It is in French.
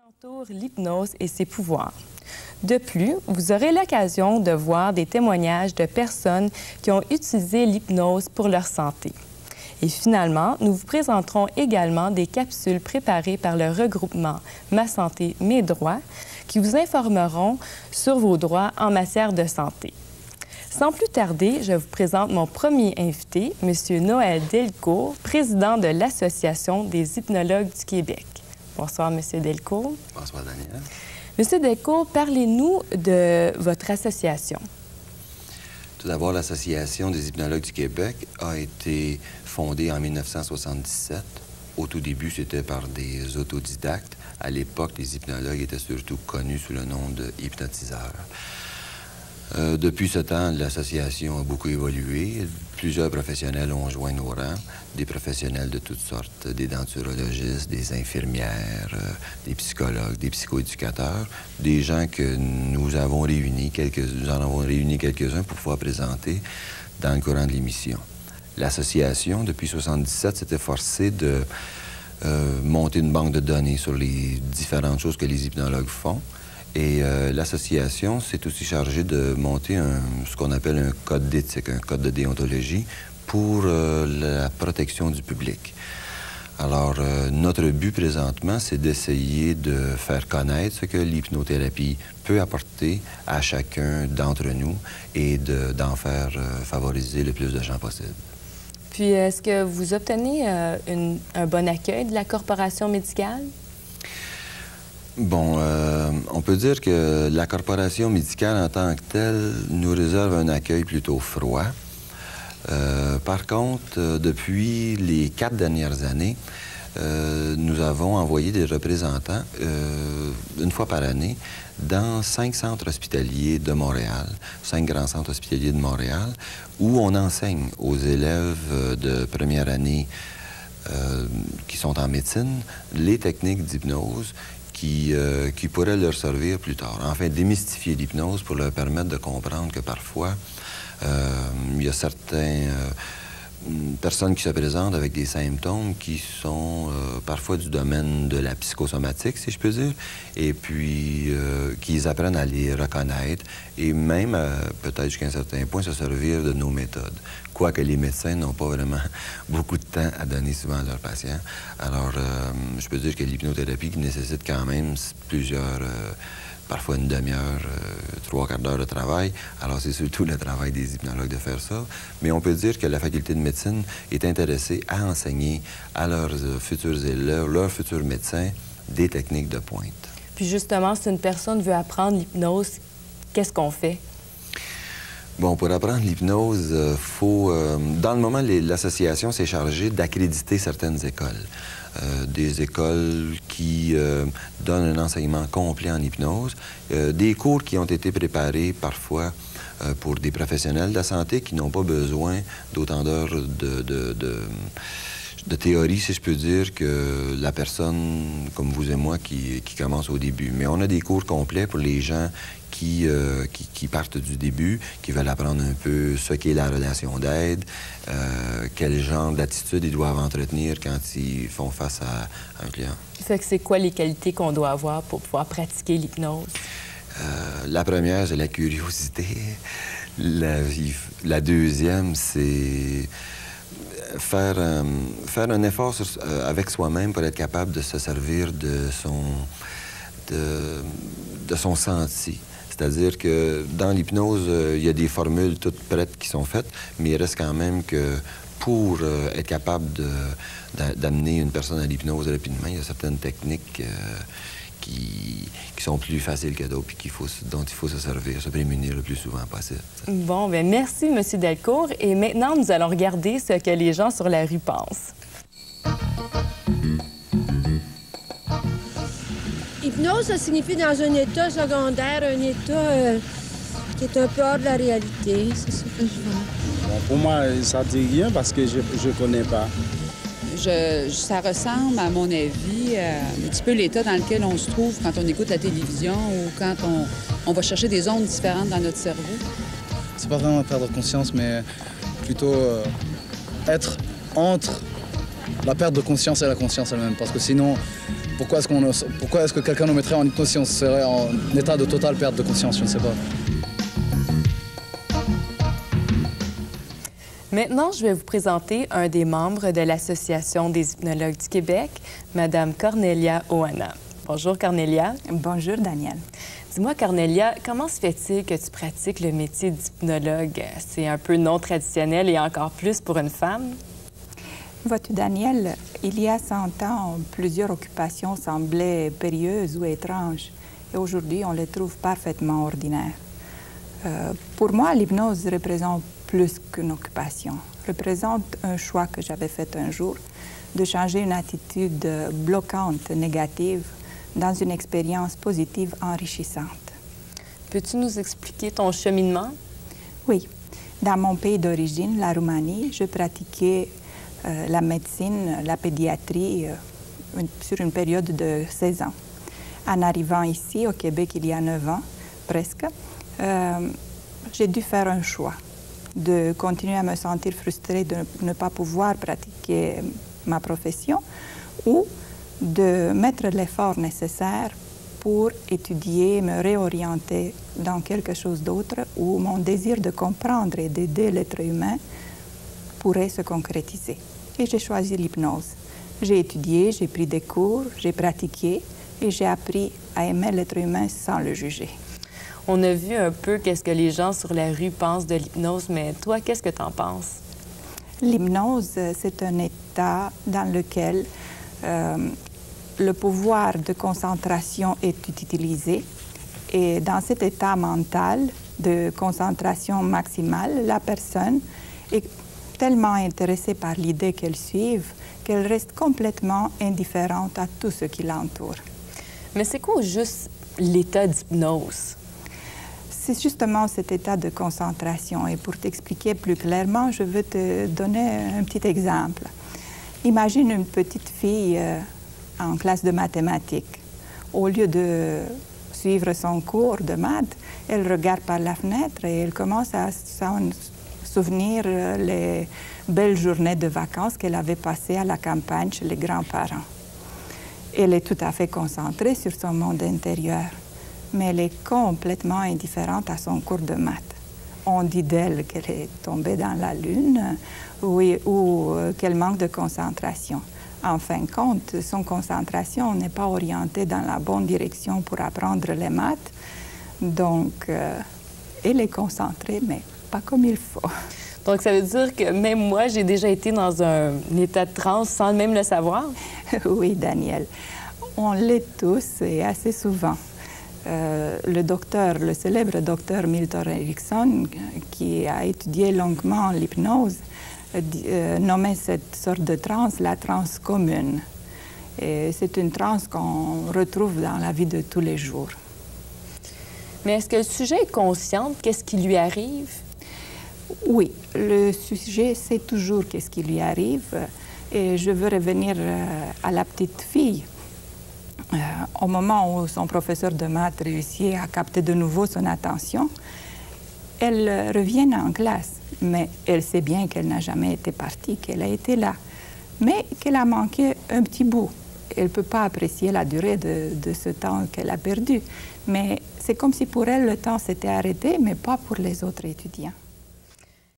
Entoure l'hypnose et ses pouvoirs. De plus, vous aurez l'occasion de voir des témoignages de personnes qui ont utilisé l'hypnose pour leur santé. Et finalement, nous vous présenterons également des capsules préparées par le regroupement Ma Santé, Mes Droits, qui vous informeront sur vos droits en matière de santé. Sans plus tarder, je vous présente mon premier invité, M. Noël Delcourt, président de l'Association des hypnologues du Québec. Bonsoir, M. Delcourt. Bonsoir, Daniel. M. Delcourt, parlez-nous de votre association. Tout d'abord, l'Association des hypnologues du Québec a été fondée en 1977. Au tout début, c'était par des autodidactes. À l'époque, les hypnologues étaient surtout connus sous le nom de hypnotiseurs. Depuis ce temps, l'association a beaucoup évolué. Plusieurs professionnels ont joint nos rangs, des professionnels de toutes sortes, des denturologistes, des infirmières, des psychologues, des psychoéducateurs, des gens que nous en avons réunis quelques-uns pour pouvoir présenter dans le courant de l'émission. L'association, depuis 1977, s'était forcée de monter une banque de données sur les différentes choses que les hypnologues font. Et l'association s'est aussi chargée de monter ce qu'on appelle un code d'éthique, un code de déontologie pour la protection du public. Alors, notre but présentement, c'est d'essayer de faire connaître ce que l'hypnothérapie peut apporter à chacun d'entre nous et d'en faire favoriser le plus de gens possible. Puis, est-ce que vous obtenez un bon accueil de la corporation médicale? Bon, on peut dire que la corporation médicale en tant que telle nous réserve un accueil plutôt froid. Par contre, depuis les 4 dernières années, nous avons envoyé des représentants une fois par année dans 5 centres hospitaliers de Montréal, 5 grands centres hospitaliers de Montréal, où on enseigne aux élèves de première année qui sont en médecine les techniques d'hypnose qui pourraient leur servir plus tard. Enfin, démystifier l'hypnose pour leur permettre de comprendre que parfois, il y a certaines personnes qui se présentent avec des symptômes qui sont parfois du domaine de la psychosomatique, si je peux dire, et puis qu'ils apprennent à les reconnaître et même, peut-être jusqu'à un certain point, se servir de nos méthodes. Quoique les médecins n'ont pas vraiment beaucoup de temps à donner souvent à leurs patients. Alors, je peux dire que l'hypnothérapie qui nécessite quand même plusieurs, parfois une demi-heure, 3/4 d'heure de travail. Alors, c'est surtout le travail des hypnologues de faire ça. Mais on peut dire que la faculté de médecine est intéressée à enseigner à leurs futurs élèves, leurs futurs médecins, des techniques de pointe. Puis justement, si une personne veut apprendre l'hypnose, qu'est-ce qu'on fait? Bon, pour apprendre l'hypnose, dans le moment, l'association s'est chargée d'accréditer certaines écoles. Des écoles qui donnent un enseignement complet en hypnose, des cours qui ont été préparés parfois pour des professionnels de la santé qui n'ont pas besoin d'autant d'heures de théorie, si je peux dire, que la personne comme vous et moi qui commence au début. Mais on a des cours complets pour les gens qui partent du début, qui veulent apprendre un peu ce qu'est la relation d'aide, quel genre d'attitude ils doivent entretenir quand ils font face à un client. Fait que c'est quoi les qualités qu'on doit avoir pour pouvoir pratiquer l'hypnose? La première, c'est la curiosité. La deuxième, c'est faire un effort avec soi-même pour être capable de se servir de son senti. C'est-à-dire que dans l'hypnose, il y a des formules toutes prêtes qui sont faites, mais il reste quand même que pour être capable d'amener une personne à l'hypnose rapidement, il y a certaines techniques qui sont plus faciles que d'autres et dont il faut se servir, se prémunir le plus souvent possible. Bon, bien merci, M. Delcourt. Et maintenant, nous allons regarder ce que les gens sur la rue pensent. Hypnose, ça signifie dans un état secondaire, un état qui est un peu hors de la réalité. C'est ce que je vois. Bon, pour moi, ça ne dit rien parce que je ne connais pas. Ça ressemble, à mon avis, à un petit peu l'état dans lequel on se trouve quand on écoute la télévision ou quand on va chercher des ondes différentes dans notre cerveau. C'est pas vraiment perdre conscience, mais plutôt être entre la perte de conscience et la conscience elle-même. Parce que sinon, pourquoi est-ce que quelqu'un nous mettrait en hypnose si on serait en état de totale perte de conscience? Je ne sais pas. Maintenant, je vais vous présenter un des membres de l'Association des hypnologues du Québec, Mme Cornelia Oana. Bonjour, Cornelia. Bonjour, Daniel. Dis-moi, Cornelia, comment se fait-il que tu pratiques le métier d'hypnologue? C'est un peu non traditionnel et encore plus pour une femme. Vois-tu, Daniel, il y a 100 ans, plusieurs occupations semblaient périlleuses ou étranges. Et aujourd'hui, on les trouve parfaitement ordinaires. Pour moi, l'hypnose représente plus qu'une occupation. Représente un choix que j'avais fait un jour de changer une attitude bloquante, négative, dans une expérience positive enrichissante. Peux-tu nous expliquer ton cheminement? Oui. Dans mon pays d'origine, la Roumanie, je pratiquais la médecine, la pédiatrie sur une période de 16 ans. En arrivant ici, au Québec, il y a 9 ans, presque, j'ai dû faire un choix de continuer à me sentir frustrée de ne pas pouvoir pratiquer ma profession ou de mettre l'effort nécessaire pour étudier, me réorienter dans quelque chose d'autre où mon désir de comprendre et d'aider l'être humain pourrait se concrétiser. Et j'ai choisi l'hypnose. J'ai étudié, j'ai pris des cours, j'ai pratiqué et j'ai appris à aimer l'être humain sans le juger. On a vu un peu qu'est-ce que les gens sur la rue pensent de l'hypnose, mais toi, qu'est-ce que tu en penses? L'hypnose, c'est un état dans lequel le pouvoir de concentration est utilisé. Et dans cet état mental de concentration maximale, la personne est tellement intéressée par l'idée qu'elle suive qu'elle reste complètement indifférente à tout ce qui l'entoure. Mais c'est quoi juste l'état d'hypnose? C'est justement cet état de concentration. Et pour t'expliquer plus clairement, je veux te donner un petit exemple. Imagine une petite fille en classe de mathématiques. Au lieu de suivre son cours de maths, elle regarde par la fenêtre et elle commence à s'en souvenir les belles journées de vacances qu'elle avait passées à la campagne chez les grands-parents. Elle est tout à fait concentrée sur son monde intérieur, mais elle est complètement indifférente à son cours de maths. On dit d'elle qu'elle est tombée dans la lune ou qu'elle manque de concentration. En fin de compte, son concentration n'est pas orientée dans la bonne direction pour apprendre les maths. Donc, elle est concentrée, mais pas comme il faut. Donc, ça veut dire que même moi, j'ai déjà été dans un état de transe sans même le savoir? Oui, Daniel. On l'est tous et assez souvent. Le célèbre docteur Milton Erickson, qui a étudié longuement l'hypnose, nommait cette sorte de transe la transe commune. Et c'est une transe qu'on retrouve dans la vie de tous les jours. Mais est-ce que le sujet est conscient de qu'est-ce qui lui arrive? Oui, le sujet sait toujours qu'est-ce qui lui arrive. Et je veux revenir à la petite fille. Au moment où son professeur de maths réussit à capter de nouveau son attention, elle revient en classe, mais elle sait bien qu'elle n'a jamais été partie, qu'elle a été là, mais qu'elle a manqué un petit bout. Elle ne peut pas apprécier la durée de ce temps qu'elle a perdu, mais c'est comme si pour elle le temps s'était arrêté, mais pas pour les autres étudiants.